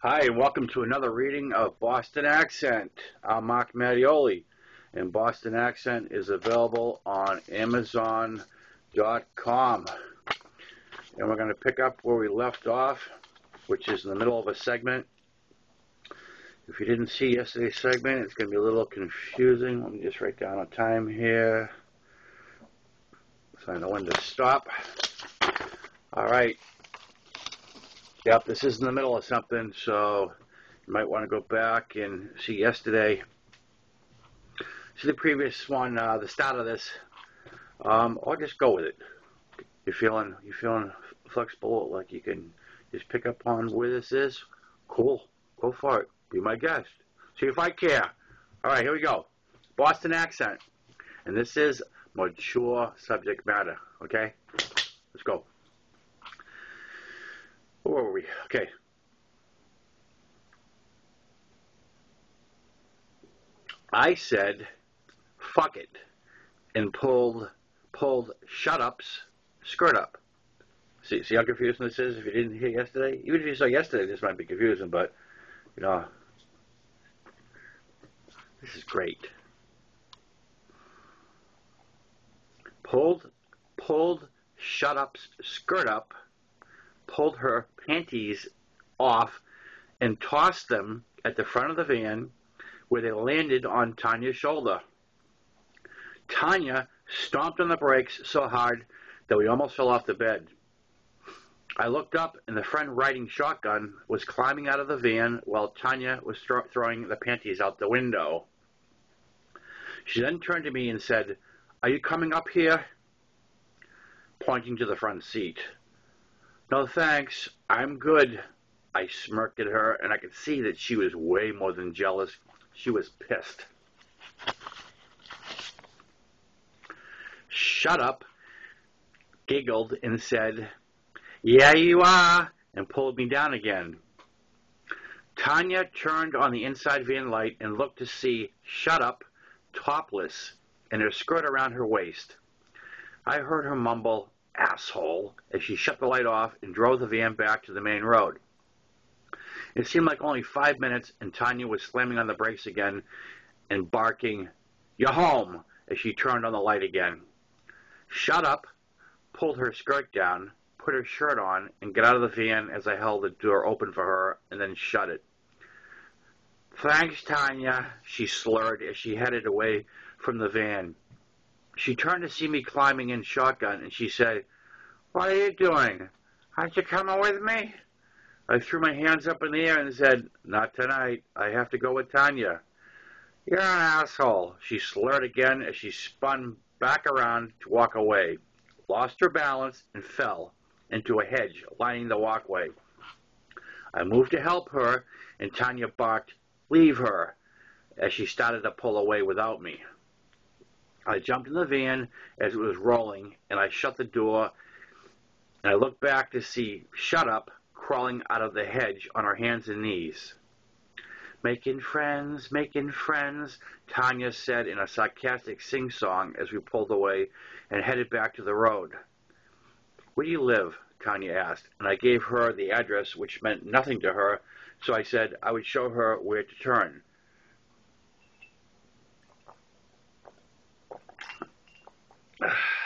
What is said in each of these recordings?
Hi, and welcome to another reading of Boston Accent. I'm Mark Mattioli, and Boston Accent is available on Amazon.com. And we're going to pick up where we left off, which is in the middle of a segment. If you didn't see yesterday's segment, it's going to be a little confusing. Let me just write down a time here so I know when to stop. All right. Yep, this is in the middle of something, so you might want to go back and see yesterday. See the previous one, the start of this, or just go with it. You're feeling flexible, like you can just pick up on where this is. Cool, go for it. Be my guest. See if I care. All right, here we go. Boston Accent, and this is mature subject matter. Okay, let's go. Where were we? Okay. I said, fuck it, and pulled shut up's skirt up. See how confusing this is if you didn't hear yesterday? Even if you saw yesterday, this might be confusing, but, you know, this is great. Pulled shut up's skirt up, pulled her panties off, and tossed them at the front of the van where they landed on Tanya's shoulder. Tanya stomped on the brakes so hard that we almost fell off the bed. I looked up, and the friend riding shotgun was climbing out of the van while Tanya was throwing the panties out the window. She then turned to me and said, "Are you coming up here?" pointing to the front seat. "No thanks, I'm good." I smirked at her, and I could see that she was way more than jealous. She was pissed. Shut up, giggled and said, "Yeah, you are," and pulled me down again. Tanya turned on the inside van light and looked to see Shut Up topless and her skirt around her waist. I heard her mumble, "Asshole," as she shut the light off and drove the van back to the main road. It seemed like only 5 minutes, and Tanya was slamming on the brakes again and barking, "You're home," as she turned on the light again. Shut Up pulled her skirt down, put her shirt on, and got out of the van as I held the door open for her and then shut it. "Thanks, Tanya," she slurred as she headed away from the van. She turned to see me climbing in shotgun, and she said, "What are you doing? Aren't you coming with me?" I threw my hands up in the air and said, "Not tonight. I have to go with Tanya." "You're an asshole," she slurred again as she spun back around to walk away, lost her balance, and fell into a hedge lining the walkway. I moved to help her, and Tanya barked, "Leave her," as she started to pull away without me. I jumped in the van as it was rolling, and I shut the door, and I looked back to see Shut Up crawling out of the hedge on her hands and knees. Making friends," Tanya said in a sarcastic sing-song as we pulled away and headed back to the road. "Where do you live?" Tanya asked, and I gave her the address, which meant nothing to her, so I said I would show her where to turn.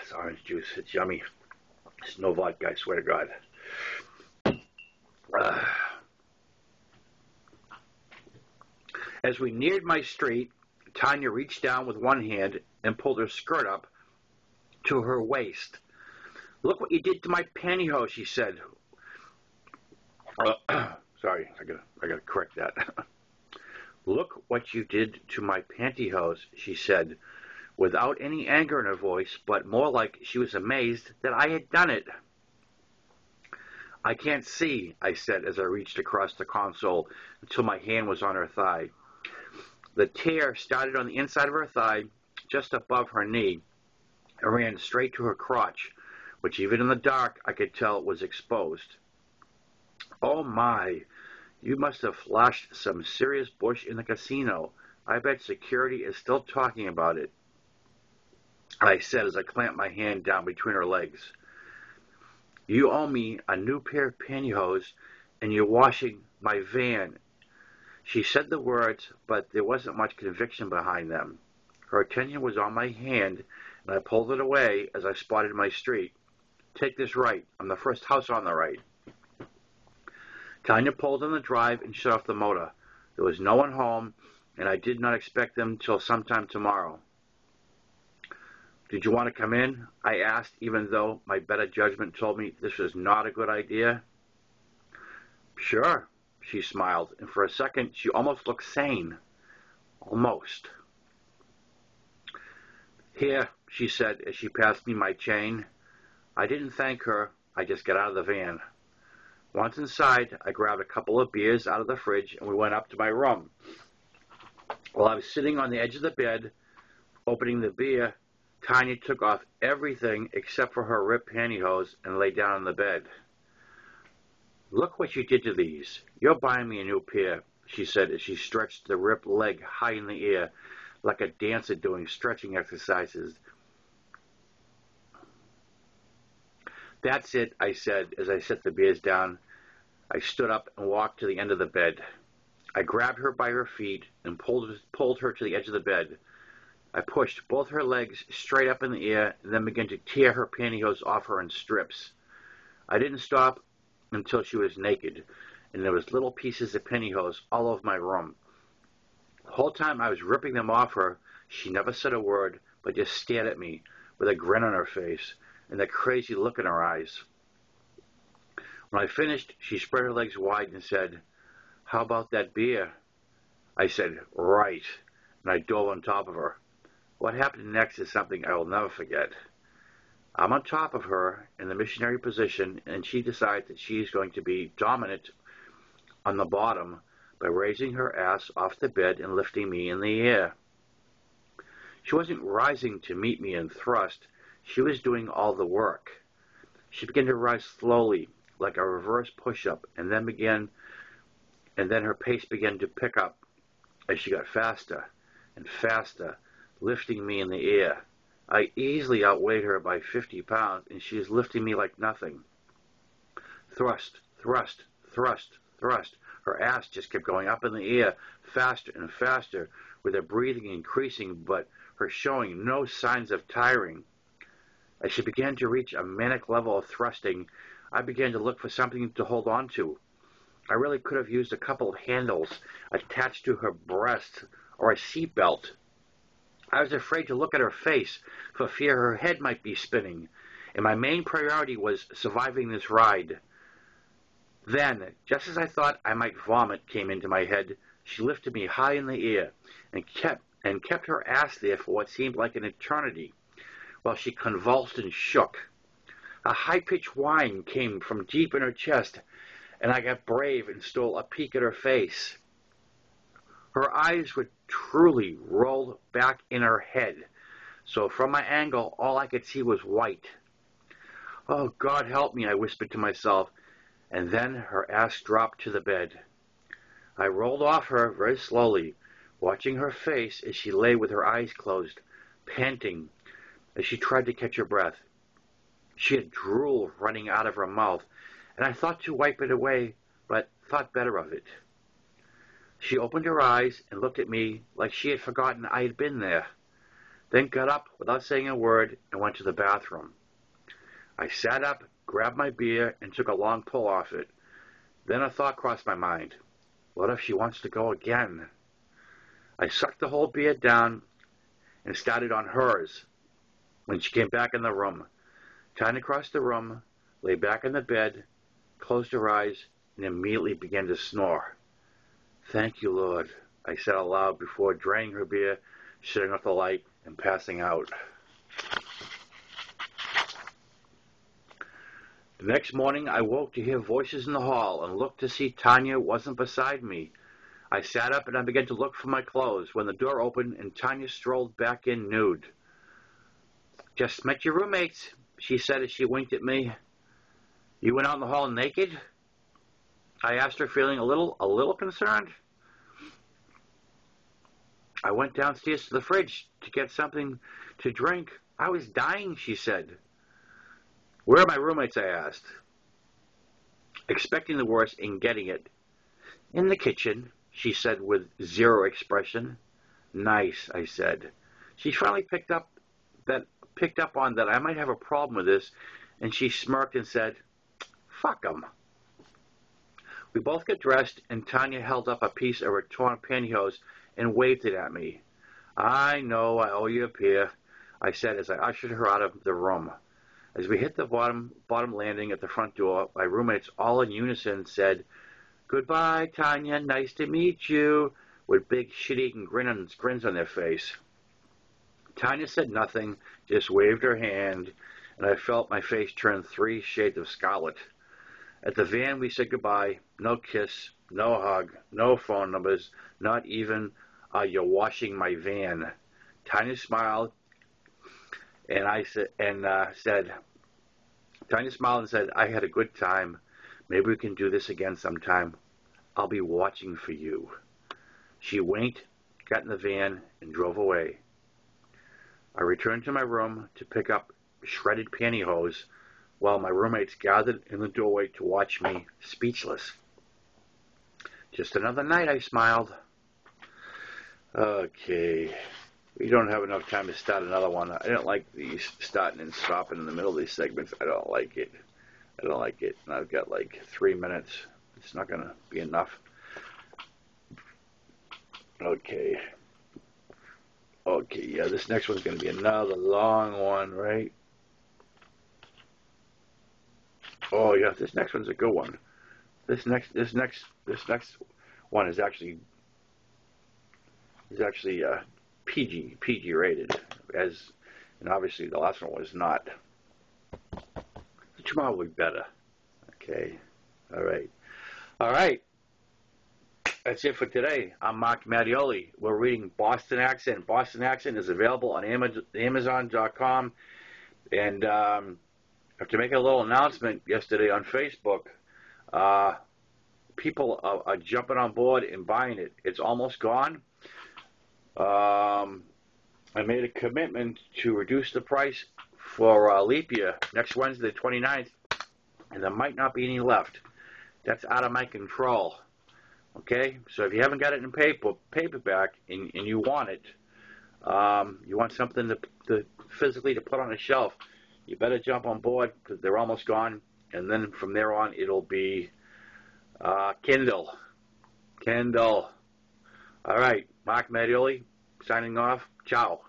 It's orange juice. It's yummy. It's no vodka, I swear to God. As we neared my street, Tanya reached down with one hand and pulled her skirt up to her waist. "Look what you did to my pantyhose," she said. Sorry, I gotta correct that. "Look what you did to my pantyhose," she said, without any anger in her voice, but more like she was amazed that I had done it. "I can't see," I said as I reached across the console until my hand was on her thigh. The tear started on the inside of her thigh, just above her knee, and ran straight to her crotch, which even in the dark I could tell was exposed. "Oh my, you must have flashed some serious bush in the casino. I bet security is still talking about it," I said as I clamped my hand down between her legs. "You owe me a new pair of pantyhose and you're washing my van." She said the words, but there wasn't much conviction behind them. Her attention was on my hand, and I pulled it away as I spotted my street. "Take this right. I'm the first house on the right." Tanya pulled on the drive and shut off the motor. There was no one home, and I did not expect them till sometime tomorrow. "Did you want to come in?" I asked, even though my better judgment told me this was not a good idea. "Sure," she smiled, and for a second she almost looked sane. Almost. "Here," she said as she passed me my chain. I didn't thank her. I just got out of the van. Once inside, I grabbed a couple of beers out of the fridge and we went up to my room. While I was sitting on the edge of the bed, opening the beer, Tanya took off everything except for her ripped pantyhose and lay down on the bed. "Look what you did to these. You're buying me a new pair," she said as she stretched the ripped leg high in the air like a dancer doing stretching exercises. "That's it," I said as I set the beers down. I stood up and walked to the end of the bed. I grabbed her by her feet and pulled her to the edge of the bed. I pushed both her legs straight up in the air and then began to tear her pantyhose off her in strips. I didn't stop until she was naked, and there was little pieces of pantyhose all over my room. The whole time I was ripping them off her, she never said a word, but just stared at me with a grin on her face and that crazy look in her eyes. When I finished, she spread her legs wide and said, "How about that beer?" I said, "Right," and I dove on top of her. What happened next is something I will never forget. I'm on top of her in the missionary position, and she decides that she is going to be dominant on the bottom by raising her ass off the bed and lifting me in the air. She wasn't rising to meet me in thrust. She was doing all the work. She began to rise slowly, like a reverse push-up, and then her pace began to pick up as she got faster and faster, lifting me in the air. I easily outweighed her by 50 pounds, and she was lifting me like nothing. Thrust, thrust, thrust, thrust. Her ass just kept going up in the air, faster and faster, with her breathing increasing, but her showing no signs of tiring. As she began to reach a manic level of thrusting, I began to look for something to hold on to. I really could have used a couple of handles attached to her breast or a seat belt. I was afraid to look at her face for fear her head might be spinning, and my main priority was surviving this ride. Then, just as I thought I might vomit came into my head, she lifted me high in the air and kept her ass there for what seemed like an eternity, while she convulsed and shook. A high-pitched whine came from deep in her chest, and I got brave and stole a peek at her face. Her eyes were truly rolled back in her head, so from my angle, all I could see was white. "Oh, God help me," I whispered to myself, and then her ass dropped to the bed. I rolled off her very slowly, watching her face as she lay with her eyes closed, panting as she tried to catch her breath. She had drool running out of her mouth, and I thought to wipe it away, but thought better of it. She opened her eyes and looked at me like she had forgotten I had been there, then got up without saying a word and went to the bathroom. I sat up, grabbed my beer, and took a long pull off it. Then a thought crossed my mind. What if she wants to go again? I sucked the whole beer down and started on hers when she came back in the room. Tanya crossed the room, lay back in the bed, closed her eyes, and immediately began to snore. "Thank you, Lord," I said aloud before draining her beer, shutting off the light, and passing out. The next morning, I woke to hear voices in the hall and looked to see Tanya wasn't beside me. I sat up and I began to look for my clothes when the door opened and Tanya strolled back in nude. "Just met your roommates," she said as she winked at me. "You went out in the hall naked?" I asked her, feeling a little concerned. "I went downstairs to the fridge to get something to drink. I was dying," she said. "Where are my roommates?" I asked. expecting the worst and getting it. In the kitchen, she said with zero expression. Nice, I said. She finally picked up on that I might have a problem with this, and she smirked and said, "Fuck 'em." We both got dressed, and Tanya held up a piece of her torn pantyhose and waved it at me. "I know I owe you a pair," I said as I ushered her out of the room. As we hit the bottom landing at the front door, my roommates all in unison said, "Goodbye, Tanya, nice to meet you," with big shit-eating grins on their face. Tanya said nothing, just waved her hand, and I felt my face turn 3 shades of scarlet. At the van, we said goodbye. No kiss, no hug, no phone numbers, not even, "You're washing my van." Tanya smiled, and Tanya smiled and said, "I had a good time. Maybe we can do this again sometime. I'll be watching for you." She winked, got in the van, and drove away. I returned to my room to pick up shredded pantyhose while my roommates gathered in the doorway to watch me, speechless. Just another night, I smiled. Okay. We don't have enough time to start another one. I don't like these starting and stopping in the middle of these segments. I don't like it. And I've got like 3 minutes. It's not going to be enough. Okay, yeah, this next one's going to be another long one, right? Oh yeah, this next one's a good one. This next one is actually PG rated, and obviously the last one was not. Tomorrow will be better. Okay, all right. That's it for today. I'm Mark Mattioli. We're reading Boston Accent. Boston Accent is available on Amazon.com. And I have to make a little announcement yesterday on Facebook. People are jumping on board and buying it. It's almost gone. I made a commitment to reduce the price for leap year next Wednesday, the 29th, and there might not be any left. That's out of my control. Okay, so if you haven't got it in paperback, and you want it, you want something to physically to put on a shelf, you better jump on board because they're almost gone. And then from there on, it'll be Kindle. All right, Mark Mattioli signing off. Ciao.